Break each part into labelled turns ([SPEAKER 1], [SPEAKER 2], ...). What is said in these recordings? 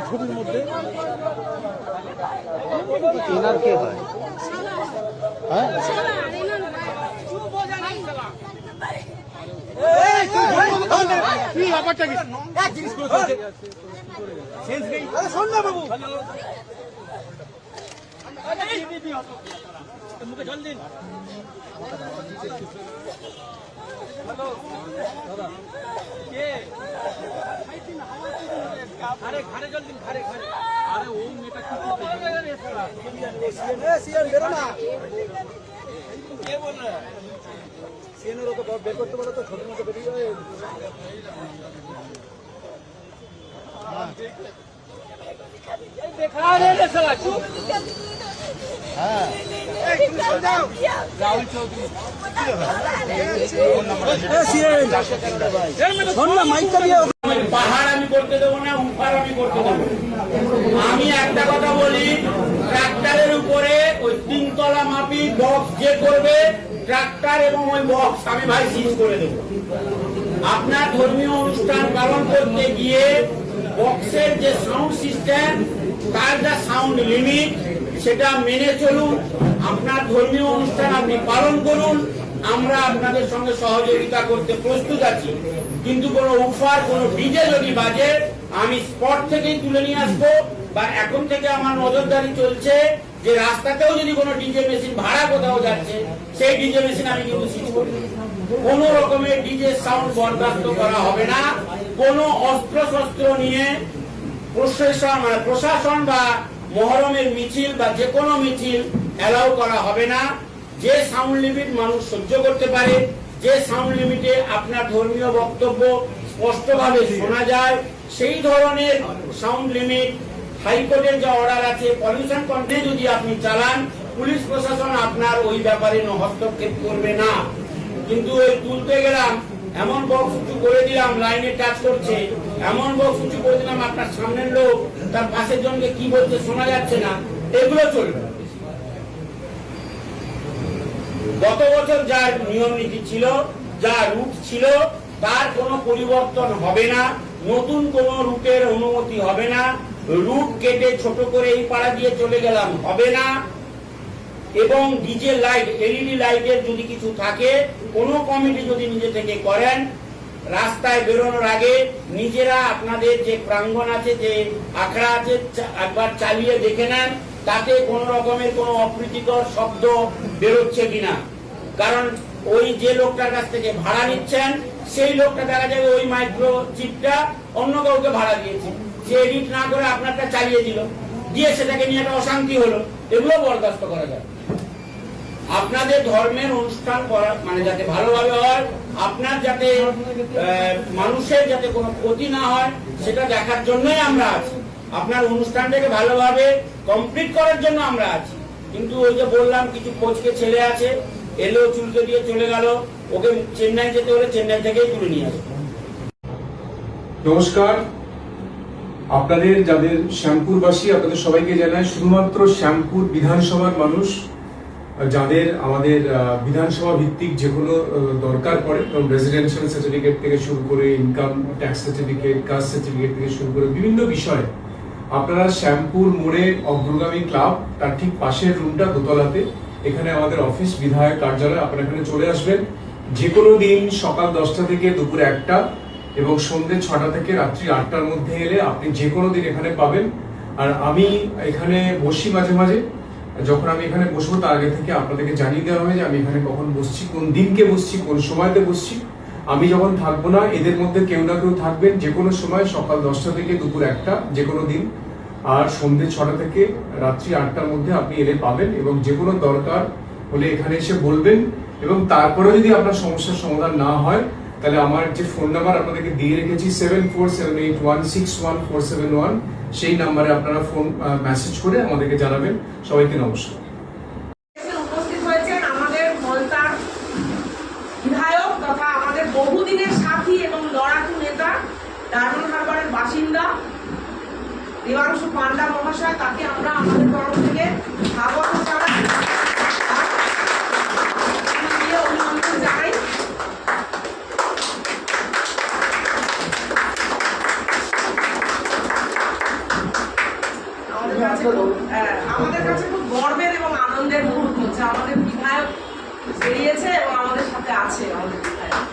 [SPEAKER 1] ছবির মধ্যে
[SPEAKER 2] এনার কে হয়? হ্যাঁ
[SPEAKER 1] মুখে জল দিন। আরে ঘাড়ে জল দিন, ঘাড়ে ঘাড়ে। আরে ও মেয়েটা কি বেরো না, কে বল রা সিএনএর ওকে বের করতে বলো তো, ছোট মতো বেরিয়ে যায়। দেখা রে রে শালা চুপ। হ্যাঁ রাহুল চৌধুরী
[SPEAKER 3] পাহাড় আমি করতে দেবো না, উপার আমি করতে দেবো। আমি একটা কথা বলি, ট্রাক্টরের উপরে ওই 3 তলা মাপি বক্স যে করবে, ট্রাক্টর এবং ওই বক্স আমি ভাই সিজ করে দেবো। আপনার ধর্মীয় অনুষ্ঠান পালন করতে গিয়ে বক্সের যে সাউন্ড সিস্টেম, তার যা সাউন্ড লিমিট, সেটা মেনে চলুন। আপনার ধর্মীয় অনুষ্ঠান আপনি পালন করুন, আমরা আপনাদের সঙ্গে সহযোগিতা করতে প্রস্তুত আছি। কিন্তু কোনো অফার, কোনো ডিজে যদি বাজে, আমি স্পট থেকেই তুলে নিয়ে আসবো। বা এখন থেকে আমার নজরদারি চলছে যে রাস্তাতেও যদি কোনো ডিজে মেশিন ভাড়া কোথাও যাচ্ছে, সেই ডিজে মেশিন আমি কিন্তু সিজ করব। কোন রকমের ডিজে সাউন্ড বরদাস্ত করা হবে না। কোনো অস্ত্র শস্ত্র নিয়ে প্রশাসন বা মহরমের মিছিল বা যে কোনো মিছিল অ্যালাউ করা হবে না। যে সাউন্ড লিমিট মানুষ সহ্য করতে পারে, যে সাউন্ড লিমিটে আপনার ধর্মীয় বক্তব্য স্পষ্টভাবে শোনা যায়, সেই ধরনের সাউন্ড লিমিট, হাইকোর্টের যে অর্ডার আছে, পলিউশন কন্ট্রোল যদি আপনি চালান, পুলিশ প্রশাসন আপনার ওই ব্যাপারে হস্তক্ষেপ করবে না। কিন্তু ওই তুলতে গেলাম, এমন বক্স উঁচু করে দিলাম, লাইনে টাচ করছে, এমন বক্স উঁচু করে দিলাম আপনার সামনের লোক তার পাশের জনকে কি বলছে শোনা যাচ্ছে না, এগুলো চলবে। গত বছর যা নিয়ম নীতি ছিল, যা রুট ছিল, তার কোনো পরিবর্তন হবে না। নতুন কোন রুটের অনুমতি হবে না। রুট কেটে ছোট করে এই পাড়া দিয়ে চলে গেলাম, হবে না। এবং ডিজে লাইট, এলইডি লাইটের যদি কিছু থাকে, কোনো কমিটি যদি নিজে থেকে করেন, রাস্তায় বেরোনোর আগে নিজেরা আপনাদের যে প্রাঙ্গণ আছে, যে আখড়া আছে, একবার চালিয়ে দেখে নেন তাতে কোন রকমের কোনো অপ্রীতিকর শব্দ বেরোচ্ছে কিনা। কারণ ওই যে লোকটার কাছ থেকে ভাড়া নিচ্ছেন, সেই লোকটা দেখা যাবে ওই মাইক্রো চিপটা অন্য কাউকে ভাড়া দিয়েছে, সে এডিট না করে আপনারটা চালিয়ে দিল, দিয়ে সেটাকে নিয়ে একটা অশান্তি হলো। এগুলো বরদাস্ত করা যায়। আপনাদের ধর্মের অনুষ্ঠান করা মানে যাতে ভালোভাবে হয়, আপনার যাতে মানুষের যাতে কোনো ক্ষতি না হয়, সেটা দেখার জন্যই আমরা আছি। আপনার অনুষ্ঠানটাকে ভালোভাবে কমপ্লিট করার জন্য আমরা আছি। কিন্তু ওই যে বললাম, কিছু কোচকে ছেলে আছে, এলো চুলকে দিয়ে চলে গেল, ওকে চেন্নাই যেতে হলে চেন্নাই থেকেই তুলে নিয়ে আসবে।
[SPEAKER 4] নমস্কার, আপনাদের যাদের শ্যামপুরবাসী, আপনাদের সবাইকে জানাই, শুধুমাত্র শ্যামপুর বিধানসভার মানুষ যাদের আমাদের বিধানসভা ভিত্তিক যে কোনো দরকার পড়ে, কারণ রেজিডেন্সিয়াল সার্টিফিকেট থেকে শুরু করে income tax certificate, caste certificate থেকে শুরু করে বিভিন্ন বিষয়ে আপনারা শ্যামপুর মোড়ে অগ্রগামী ক্লাব, তার ঠিক পাশের রুমটা দোতলাতে, এখানে আমাদের অফিস, বিধায়ক কার্যালয়, আপনারা এখানে চলে আসবেন। যে কোনো দিন সকাল 10টা থেকে দুপুর 1টা এবং সন্ধ্যে 6টা থেকে রাত্রি 8টার মধ্যে এলে আপনি যে কোনো দিন এখানে পাবেন। আর আমি এখানে বসি মাঝে মাঝে, যখন আমি এখানে বসবো তার আগে থেকে আপনাদেরকে জানিয়ে দেওয়া হবে যে আমি এখানে কখন বসছি, কোন দিনকে বসছি, কোন সময়তে বসছি। আমি যখন থাকবো না, এদের মধ্যে কেউ না কেউ থাকবেন যে কোনো সময়, সকাল 10টা থেকে দুপুর 1টা যে কোনো দিন, আর সন্ধ্যে 6টা থেকে রাত্রি 8টার মধ্যে আপনি এলে পাবেন। এবং যে কোনো দরকার হলে এখানে এসে বলবেন। এবং তারপরে যদি আপনার সমস্যার সমাধান না হয়, তাহলে আমার যে ফোন নাম্বার আপনাদেরকে দিয়ে রেখেছি 7478161471, সেই নাম্বারে আপনারা ফোন মেসেজ করে আমাদেরকে জানাবেন। সবাইকে নমস্কার।
[SPEAKER 5] উপস্থিত হয়েছেন আমাদের মলতার বিধায়ক তথা আমাদের বহুদিনের সাথী এবং লড়াকু নেতা, ডায়মন্ড হারবারের বাসিন্দা দেবাংশু পান্ডা মহাশয়, তাকে আমরা আমাদের তরফ থেকে স্বাগত জানাই, অভিনন্দন জানাই। আছে আমাদের বিধায়ক।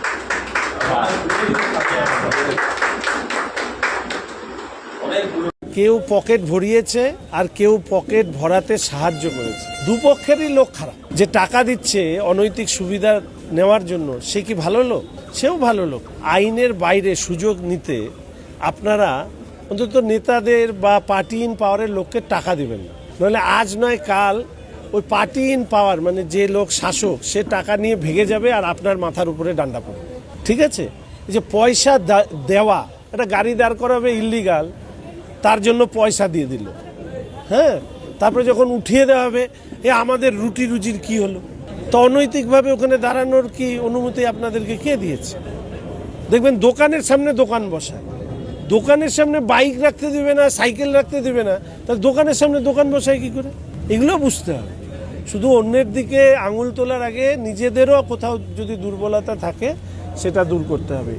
[SPEAKER 6] কেউ পকেট ভরিয়েছে আর কেউ পকেট ভরাতে সাহায্য করেছে। দুপক্ষেরই লোক খারাপ। যে টাকা দিচ্ছে অনৈতিক সুবিধা নেওয়ার জন্য সে কি ভালো লোক? সেও ভালো লোক। আইনের বাইরে সুযোগ নিতে আপনারা অন্তত নেতাদের বা পার্টি ইন পাওয়ারের লোককে টাকা দিবেন না, নাহলে আজ নয় কাল ওই পার্টি ইন পাওয়ার মানে যে লোক শাসক সে টাকা নিয়ে ভেঙে যাবে আর আপনার মাথার উপরে ডান্ডা পড়বে। ঠিক আছে? এই যে পয়সা দেওয়া, একটা গাড়ি দাঁড় করাবে ইল্লিগাল, তার জন্য পয়সা দিয়ে দিল, হ্যাঁ, তারপরে যখন উঠিয়ে দেওয়া হবে এ আমাদের রুটি রুজির কি হলো? তো অনৈতিকভাবে ওখানে দাঁড়ানোর কি অনুমতি আপনাদেরকে কে দিয়েছে? দেখবেন দোকানের সামনে দোকান বসায়, দোকানের সামনে বাইক রাখতে দেবে না, সাইকেল রাখতে দেবে না, তার দোকানের সামনে দোকান বসায় কি করে? এগুলো বুঝতে হবে। শুধু অন্যের দিকে আঙুল তোলার আগে নিজেদেরও কোথাও যদি দুর্বলতা থাকে সেটা দূর করতে হবে।